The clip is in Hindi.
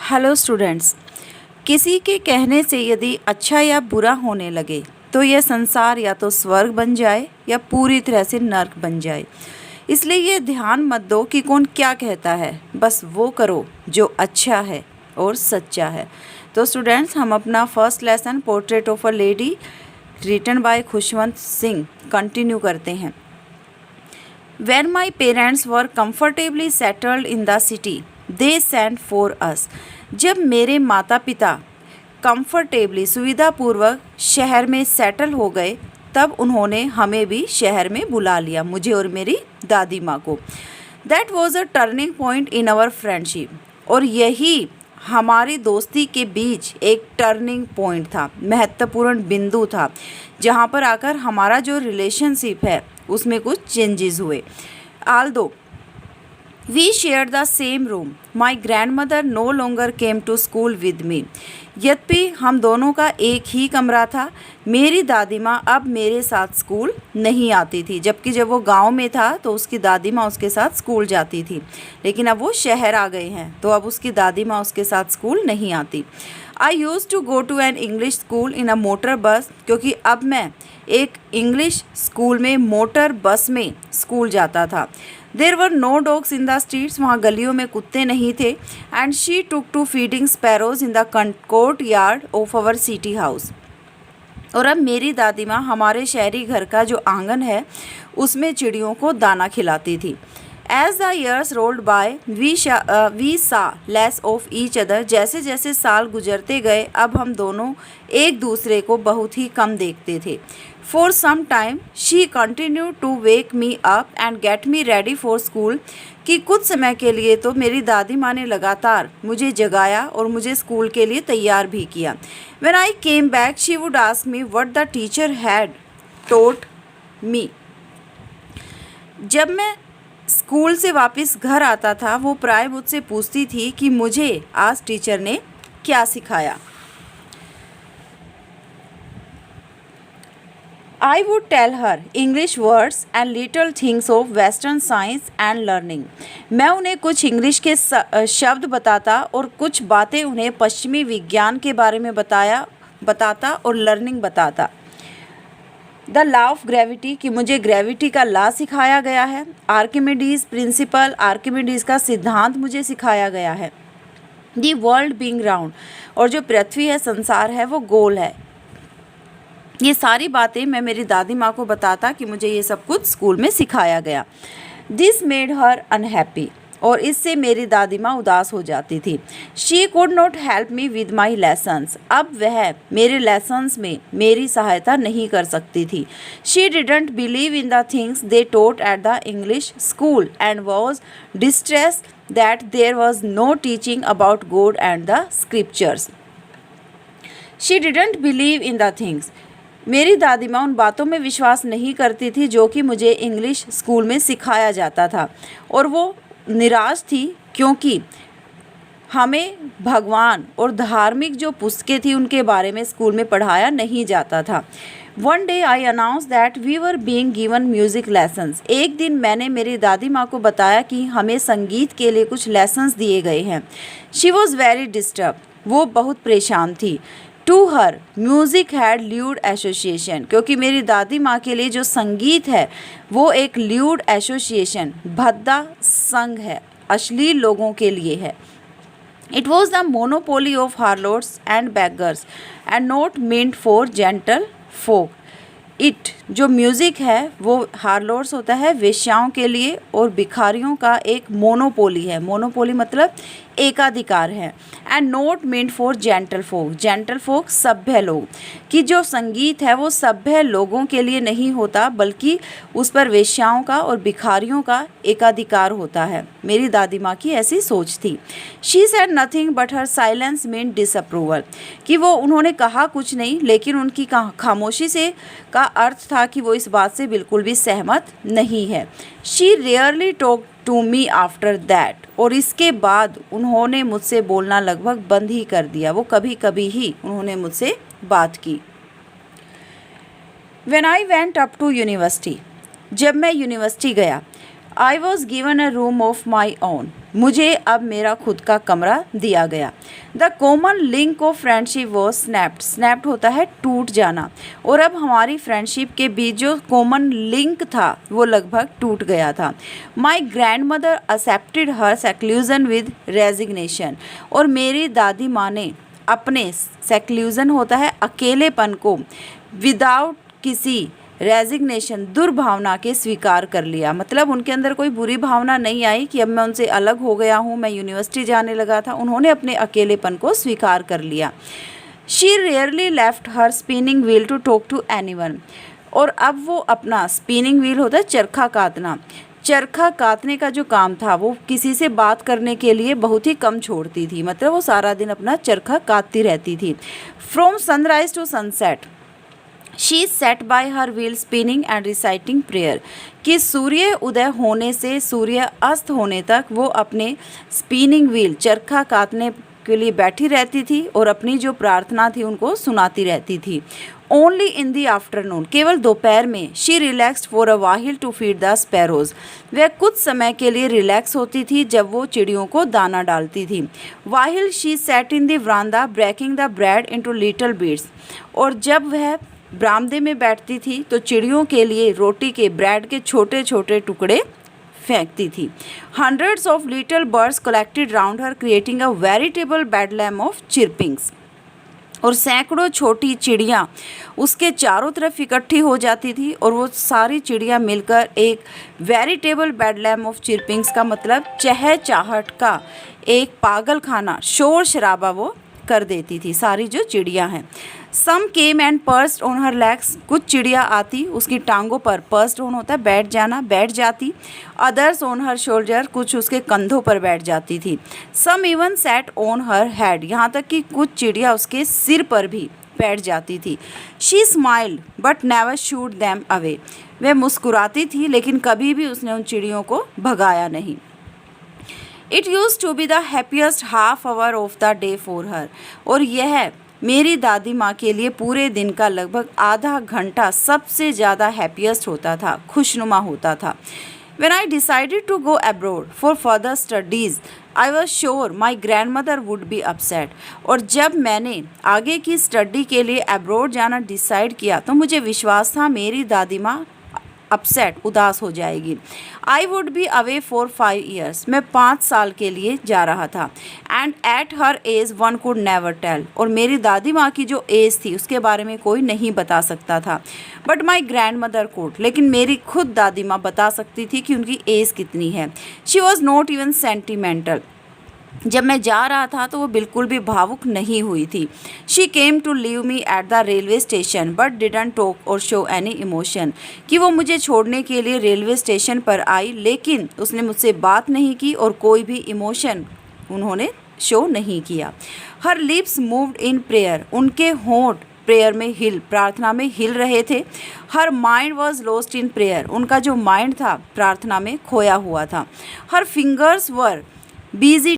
Hello students. किसी के कहने से यदि अच्छा या बुरा होने लगे तो यह संसार या तो स्वर्ग बन जाए या पूरी तरह से नर्क बन जाए। इसलिए ये ध्यान मत दो कि कौन क्या कहता है, बस वो करो जो अच्छा है और सच्चा है। तो स्टूडेंट्स, हम अपना first lesson portrait of a lady written by Khushwant Singh continue करते हैं। When my parents were comfortably settled in the city, they sent for us. जब मेरे माता पिता comfortably सुविधापूर्वक शहर में सेटल हो गए, तब उन्होंने हमें भी शहर में बुला लिया, मुझे और मेरी दादी माँ को। That was a turning point in our friendship. और यही हमारी दोस्ती के बीच एक टर्निंग पॉइंट था, महत्वपूर्ण बिंदु था, जहाँ पर आकर हमारा जो रिलेशनशिप है उसमें कुछ चेंजेस हुए। Although we shared the same room, my grandmother no longer came to school with me. यद्यपि हम दोनों का एक ही कमरा था, मेरी दादी माँ अब मेरे साथ स्कूल नहीं आती थी। जबकि जब वो गांव में था तो उसकी दादी माँ उसके साथ स्कूल जाती थी, लेकिन अब वो शहर आ गए हैं तो अब उसकी दादी माँ उसके साथ स्कूल नहीं आती। I used to go to an English school in a motor bus, क्योंकि अब मैं एक इंग्लिश स्कूल में मोटर बस में स्कूल जाता था। There were no dogs in the streets, वहाँ गलियों में कुत्ते नहीं थे। And she took to feeding sparrows in the courtyard of our city house. और अब मेरी दादी माँ हमारे शहरी घर का जो आंगन है उसमें चिड़ियों को दाना खिलाती थी। As the years rolled by, we saw less of each other. जैसे जैसे साल गुजरते गए, अब हम दोनों एक दूसरे को बहुत ही कम देखते थे। For some time, she continued to wake me up and get me ready for school. कि कुछ समय के लिए तो मेरी दादी माँ ने लगातार मुझे जगाया और मुझे स्कूल के लिए तैयार भी किया। When I came back, she would ask me what the teacher had taught me. जब मैं स्कूल से वापस घर आता था, वो प्राय मुझसे पूछती थी कि मुझे आज टीचर ने क्या सिखाया। I would tell her English words and little things of Western science and learning. मैं उन्हें कुछ इंग्लिश के शब्द बताता और कुछ बातें उन्हें पश्चिमी विज्ञान के बारे में बताता और लर्निंग बताता। द लॉ ऑफ ग्रेविटी, कि मुझे ग्रेविटी का लॉ सिखाया गया है। आर्किमिडीज प्रिंसिपल, आर्किमिडीज का सिद्धांत मुझे सिखाया गया है। दी वर्ल्ड बीइंग राउंड, और जो पृथ्वी है, संसार है, वो गोल है। ये सारी बातें मैं मेरी दादी माँ को बताता कि मुझे ये सब कुछ स्कूल में सिखाया गया। दिस मेड हर अनहैप्पी, और इससे मेरी दादी माँ उदास हो जाती थी। She could not help me with my lessons, अब वह मेरे लेसन्स में मेरी सहायता नहीं कर सकती थी। She didn't believe in the things they taught at the English school and was distress that there was no teaching about God and the scriptures. She didn't believe in the things, मेरी दादी माँ उन बातों में विश्वास नहीं करती थी जो कि मुझे इंग्लिश स्कूल में सिखाया जाता था, और वो निराश थी क्योंकि हमें भगवान और धार्मिक जो पुस्तकें थी उनके बारे में स्कूल में पढ़ाया नहीं जाता था। One day I announce that we were being given music lessons, एक दिन मैंने मेरी दादी माँ को बताया कि हमें संगीत के लिए कुछ लेसन्स दिए गए हैं। शी वॉज़ वेरी डिस्टर्ब, वो बहुत परेशान थी। To her music had lewd association, क्योंकि मेरी दादी माँ के लिए जो संगीत है वो एक ल्यूड एसोसिएशन, भद्दा संघ है, अश्लील लोगों के लिए है। It was the monopoly of harlots and beggars and not meant for gentle folk. It जो म्यूज़िक है वो हार्लोट्स होता है वेश्याओं के लिए, और भिखारियों का एक मोनोपोली है। मोनोपोली मतलब एकाधिकार है। And not meant for gentle folk, gentle folk सभ्य लोग, कि जो संगीत है वो सभ्य लोगों के लिए नहीं होता, बल्कि उस पर वेश्याओं का और भिखारियों का एकाधिकार होता है। मेरी दादी माँ की ऐसी सोच थी। She said nothing but her silence mean disapproval, कि वो उन्होंने कहा कुछ नहीं, लेकिन उनकी खामोशी से का अर्थ था कि वो इस बात से बिल्कुल भी सहमत नहीं है। She rarely talk to me after that, और इसके बाद उन्होंने मुझसे बोलना लगभग बंद ही कर दिया, वो कभी कभी ही उन्होंने मुझसे बात की। When I went up to university, जब मैं यूनिवर्सिटी गया, I was given a room of my own. मुझे अब मेरा खुद का कमरा दिया गया। The common link of friendship was snapped. Snapped होता है टूट जाना, और अब हमारी फ्रेंडशिप के बीच जो कॉमन लिंक था वो लगभग टूट गया था। My grand mother accepted her seclusion with resignation. और मेरी दादी माँ ने अपने सेक्लूजन होता है अकेलेपन को विदाउट किसी रेजिग्नेशन दुर्भावना के स्वीकार कर लिया। मतलब उनके अंदर कोई बुरी भावना नहीं आई कि अब मैं उनसे अलग हो गया हूँ, मैं यूनिवर्सिटी जाने लगा था। उन्होंने अपने अकेलेपन को स्वीकार कर लिया। She rarely left her spinning wheel to talk to anyone. और अब वो अपना स्पिनिंग व्हील होता है चरखा कातना, चरखा कातने का जो काम था वो किसी से बात करने के लिए बहुत ही कम छोड़ती थी। मतलब वो सारा दिन अपना चरखा काटती रहती थी। From sunrise to sunset she set by her wheel spinning and reciting prayer. कि सूर्य उदय होने से सूर्य अस्त होने तक वो अपने स्पिनिंग व्हील चरखा काटने के लिए बैठी रहती थी और अपनी जो प्रार्थना थी उनको सुनाती रहती थी। ओनली इन द आफ्टरनून, केवल दोपहर में, she relaxed for a while to feed the sparrows. वह कुछ समय के लिए रिलैक्स होती थी जब वो चिड़ियों को दाना डालती थी। While she sat in the veranda breaking the bread into little bits. और जब वह बरामदे में बैठती थी तो चिड़ियों के लिए रोटी के ब्रेड के छोटे छोटे टुकड़े फेंकती थी। Hundreds of little birds collected round her creating a veritable bedlam of chirpings. और सैकड़ों छोटी चिड़ियाँ उसके चारों तरफ इकट्ठी हो जाती थी और वो सारी चिड़ियाँ मिलकर एक वेरिटेबल बेडलैम ऑफ चिरपिंग्स का मतलब चहचहाहट का एक पागल खाना, शोर शराबा वो कर देती थी सारी जो चिड़ियाँ हैं। Some came and perched on her legs. कुछ चिड़िया आती उसकी टांगों पर, पर्स्ड ऑन होता है बैठ जाना, बैठ जाती। अदर्स ऑन हर शोल्डर, कुछ उसके कंधों पर बैठ जाती थी। Some even sat on her head, यहाँ तक कि कुछ चिड़िया उसके सिर पर भी बैठ जाती थी। She smiled but never should them away. वह मुस्कुराती थी लेकिन कभी भी उसने उन चिड़ियों को भगाया नहीं। It used to be the happiest half hour of the day for her. और यह मेरी दादी माँ के लिए पूरे दिन का लगभग आधा घंटा सबसे ज़्यादा हैप्पीएस्ट होता था, खुशनुमा होता था। When I decided to go abroad for further studies, I was sure my grandmother would be upset. और जब मैंने आगे की स्टडी के लिए अब्रॉड जाना डिसाइड किया तो मुझे विश्वास था मेरी दादी माँ अपसेट, उदास हो जाएगी। I would be away for 5 years। मैं 5 साल के लिए जा रहा था। And at her age one could never tell. और मेरी दादी माँ की जो एज थी उसके बारे में कोई नहीं बता सकता था। But my grand mother could, लेकिन मेरी खुद दादी माँ बता सकती थी कि उनकी एज कितनी है। She was not even sentimental. जब मैं जा रहा था तो वो बिल्कुल भी भावुक नहीं हुई थी। She came to leave me at the railway station but didn't talk or show any emotion. कि वो मुझे छोड़ने के लिए रेलवे स्टेशन पर आई लेकिन उसने मुझसे बात नहीं की और कोई भी इमोशन उन्होंने शो नहीं किया। हर लिप्स मूव्ड इन प्रेयर। उनके होंठ प्रेयर में हिल, प्रार्थना में हिल रहे थे। Her mind was lost in prayer. उनका जो माइंड था प्रार्थना में खोया हुआ था। हर फिंगर्स वर बिजी